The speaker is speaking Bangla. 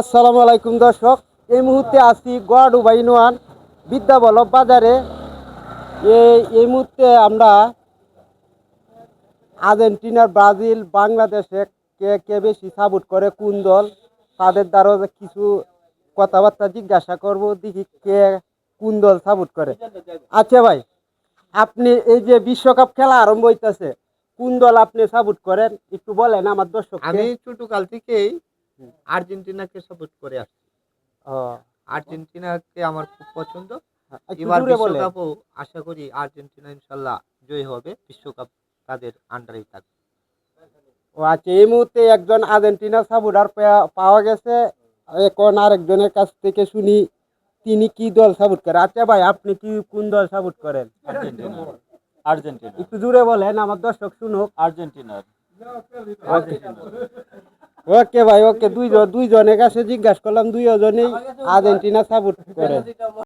আসসালামু আলাইকুম দর্শক, এই মুহূর্তে আছি গোয়াডুবা ইউনিয়ন বিদ্যাবল্লভ বাজারে। এই মুহূর্তে আমরা আর্জেন্টিনা, ব্রাজিল, বাংলাদেশে কে কে বেশি সাপোর্ট করে, কোন দল, তাদের দ্বারা কিছু কথাবার্তা জিজ্ঞাসা করব, দেখি কে কোন দল সাপোর্ট করে। আচ্ছা ভাই, আপনি এই যে বিশ্বকাপ খেলা আরম্ভ হইতেছে, কোন দল আপনি সাপোর্ট করেন একটু বলেন আমার দর্শককে। আমি ছোটকাল থেকেই আর্জেন্টিনাকে সাপোর্ট করে আসছি। ও, আর্জেন্টিনাকে আমার খুব পছন্দ। একটু এবার জোরে বলেন। বিশ্বকাপও আশা করি আর্জেন্টিনা ইনশাল্লাহ জয় হবে। বিশ্বকাপ তাদের আন্ডারেই থাকবে। ও আচ্ছা, এই মুহূর্তে একজন আর্জেন্টিনা সাপোর্টার পাওয়া গেছে। এখন আরেকজনের কাছ থেকে শুনি তিনি কি দল সাপোর্ট করে। আচ্ছা ভাই, আপনি কি কোন দল সাপোর্ট করেন? আর্জেন্টিনা আর্জেন্টিনা একটু জোরে বলেন, আমার দর্শক শুনুক। আর্জেন্টিনার ওকে ভাই, ওকে, দুইজনের কাছে জিজ্ঞাসা করলাম, দুইজনেই আর্জেন্টিনা সাপোর্ট করে।